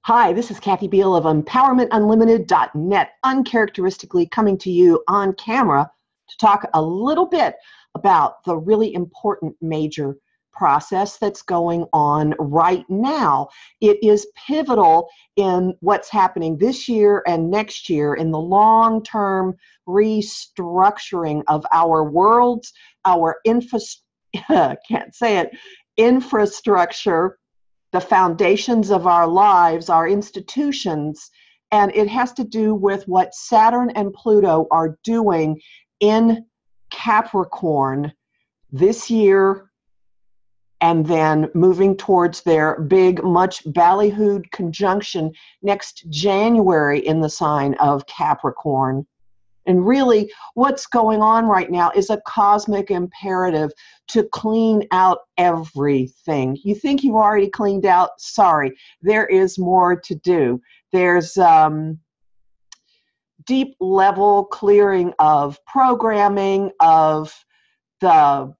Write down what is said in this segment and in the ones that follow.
Hi, this is Kathy Beal of EmpowermentUnlimited.net, uncharacteristically coming to you on camera to talk a little bit about the really important major process that's going on right now. It is pivotal in what's happening this year and next year in the long-term restructuring of our worlds, our infrastructure, the foundations of our lives, our institutions, and it has to do with what Saturn and Pluto are doing in Capricorn this year and then moving towards their big, much ballyhooed conjunction next January in the sign of Capricorn. And really, what's going on right now is a cosmic imperative to clean out everything. You think you've already cleaned out? Sorry, there is more to do. There's deep level clearing of programming, of the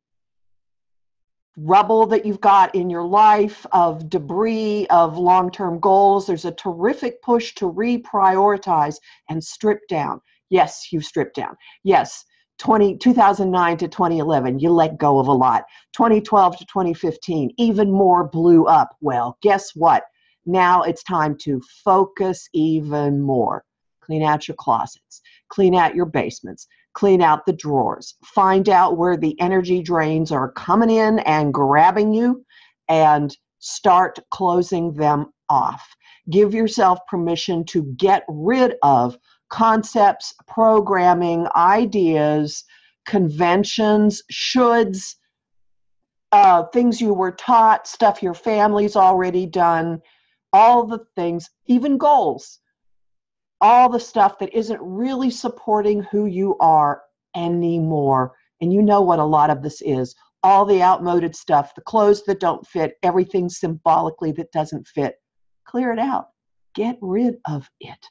rubble that you've got in your life, of debris, of long-term goals. There's a terrific push to reprioritize and strip down. Yes, you stripped down. Yes, 2009 to 2011, you let go of a lot. 2012 to 2015, even more blew up. Well, guess what? Now it's time to focus even more. Clean out your closets. Clean out your basements. Clean out the drawers. Find out where the energy drains are coming in and grabbing you, and start closing them off. Give yourself permission to get rid of concepts, programming, ideas, conventions, shoulds, things you were taught, stuff your family's already done, all the things, even goals, all the stuff that isn't really supporting who you are anymore. And you know what a lot of this is. All the outmoded stuff, the clothes that don't fit, everything symbolically that doesn't fit. Clear it out. Get rid of it.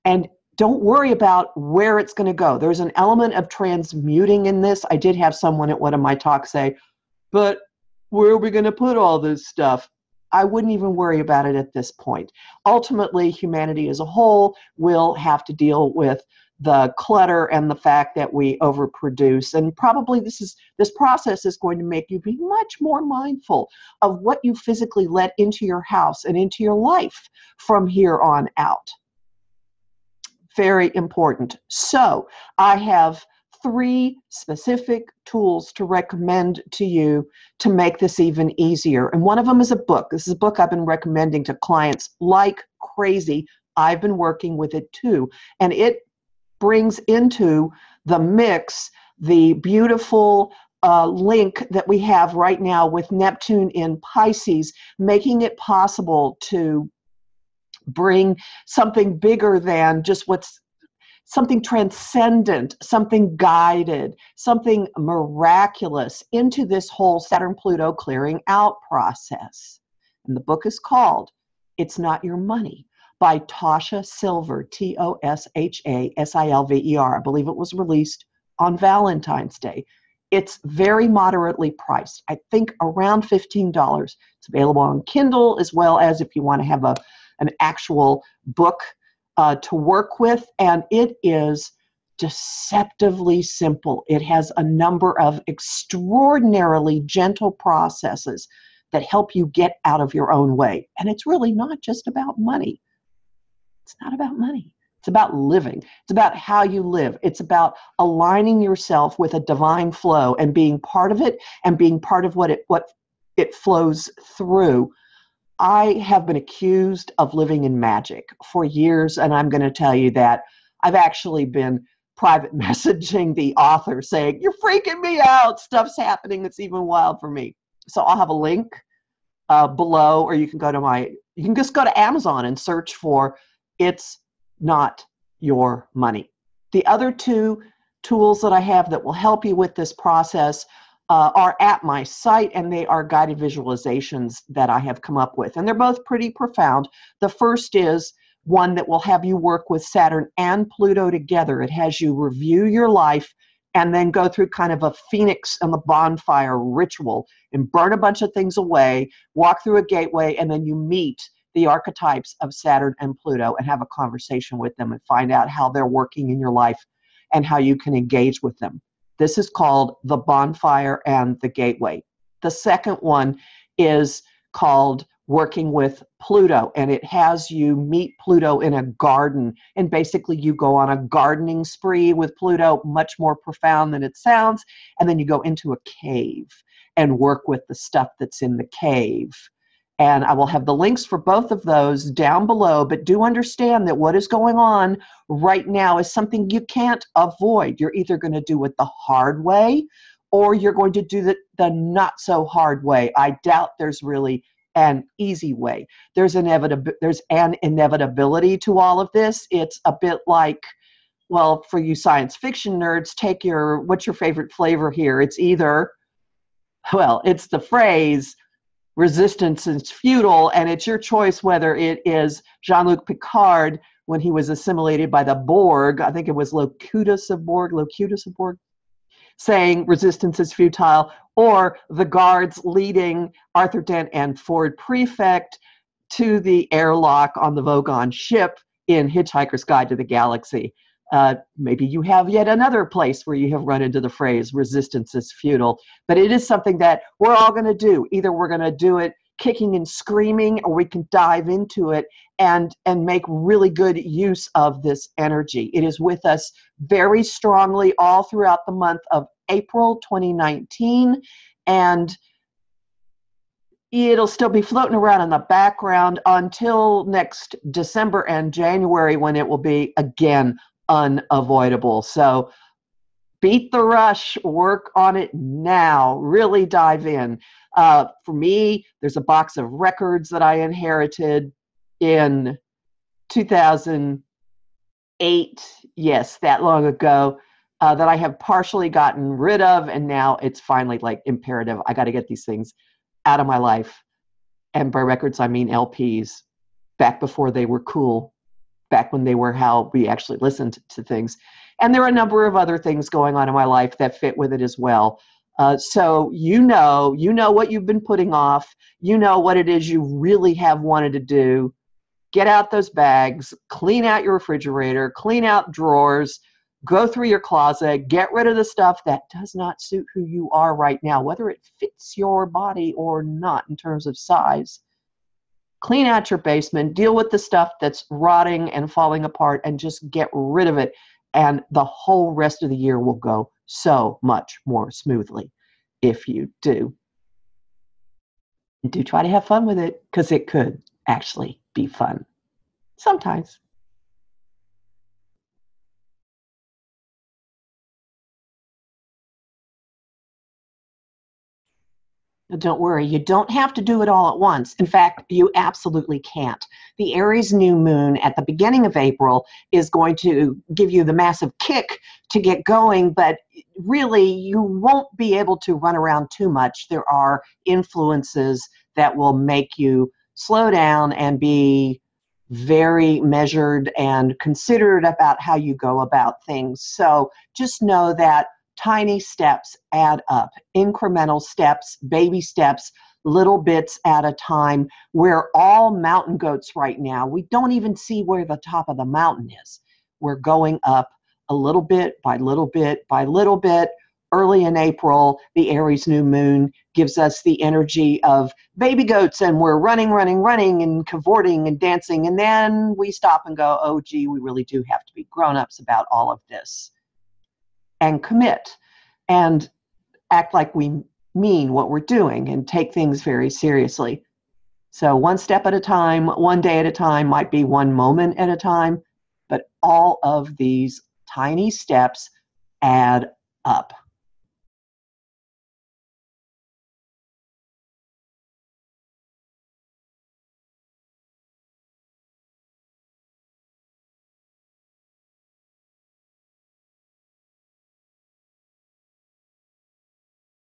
And don't worry about where it's going to go. There's an element of transmuting in this. I did have someone at one of my talks say, but where are we going to put all this stuff? I wouldn't even worry about it at this point. Ultimately, humanity as a whole will have to deal with the clutter and the fact that we overproduce. And probably this process is going to make you be much more mindful of what you physically let into your house and into your life from here on out. Very important. So I have 3 specific tools to recommend to you to make this even easier. And one of them is a book. This is a book I've been recommending to clients like crazy. I've been working with it too. And it brings into the mix the beautiful link that we have right now with Neptune in Pisces, making it possible to bring something bigger than just something transcendent, something guided, something miraculous into this whole Saturn-Pluto clearing out process. And the book is called It's Not Your Money by Tosha Silver, T-O-S-H-A-S-I-L-V-E-R. I believe it was released on Valentine's Day. It's very moderately priced. I think around $15. It's available on Kindle, as well as if you want to have an actual book to work with, and it is deceptively simple. It has a number of extraordinarily gentle processes that help you get out of your own way. And it's really not just about money. It's not about money. It's about living. It's about how you live. It's about aligning yourself with a divine flow and being part of it and being part of what it flows through. I have been accused of living in magic for years, and I'm going to tell you that I've actually been private messaging the author saying, you're freaking me out, stuff's happening that's even wild for me. So I'll have a link below, or you can just go to Amazon and search for It's Not Your Money. The other 2 tools that I have that will help you with this process are at my site, and they are guided visualizations that I have come up with. And they're both pretty profound. The first is one that will have you work with Saturn and Pluto together. It has you review your life and then go through kind of a phoenix and the bonfire ritual and burn a bunch of things away, walk through a gateway, and then you meet the archetypes of Saturn and Pluto and have a conversation with them and find out how they're working in your life and how you can engage with them. This is called the bonfire and the gateway. The second one is called working with Pluto, and it has you meet Pluto in a garden, and basically you go on a gardening spree with Pluto, much more profound than it sounds, and then you go into a cave and work with the stuff that's in the cave. And I will have the links for both of those down below, but do understand that what is going on right now is something you can't avoid. You're either going to do it the hard way or you're going to do the not so hard way. I doubt there's really an easy way. There's an inevitability to all of this. It's a bit like, well, for you science fiction nerds, what's your favorite flavor here? It's either, well, it's the phrase, resistance is futile, and it's your choice whether it is Jean-Luc Picard when he was assimilated by the Borg, I think it was Locutus of Borg, saying resistance is futile, or the guards leading Arthur Dent and Ford Prefect to the airlock on the Vogon ship in Hitchhiker's Guide to the Galaxy. Maybe you have yet another place where you have run into the phrase resistance is futile, but it is something that we're all going to do. Either we're going to do it kicking and screaming, or we can dive into it and make really good use of this energy. It is with us very strongly all throughout the month of April 2019, and it'll still be floating around in the background until next December and January, when it will be again unavoidable. So beat the rush, work on it now, really dive in. For me, there's a box of records that I inherited in 2008, yes, that long ago, that I have partially gotten rid of, and now it's finally like imperative. I got to get these things out of my life. And by records, I mean LPs, back before they were cool, back when they were how we actually listened to things. And there are a number of other things going on in my life that fit with it as well. So you know what you've been putting off. You know what it is you really have wanted to do. Get out those bags, clean out your refrigerator, clean out drawers, go through your closet, get rid of the stuff that does not suit who you are right now, whether it fits your body or not in terms of size. Clean out your basement, deal with the stuff that's rotting and falling apart, and just get rid of it. And the whole rest of the year will go so much more smoothly if you do. Do try to have fun with it, because it could actually be fun sometimes. Don't worry, you don't have to do it all at once. In fact, you absolutely can't. The Aries new moon at the beginning of April is going to give you the massive kick to get going, but really you won't be able to run around too much. There are influences that will make you slow down and be very measured and considerate about how you go about things. So just know that tiny steps add up, incremental steps, baby steps, little bits at a time. We're all mountain goats right now. We don't even see where the top of the mountain is. We're going up a little bit by little bit by little bit. Early in April, the Aries new moon gives us the energy of baby goats, and we're running and cavorting and dancing, and then we stop and go, oh gee, we really do have to be grown-ups about all of this. And commit and act like we mean what we're doing and take things very seriously. So one step at a time, one day at a time, might be one moment at a time, but all of these tiny steps add up.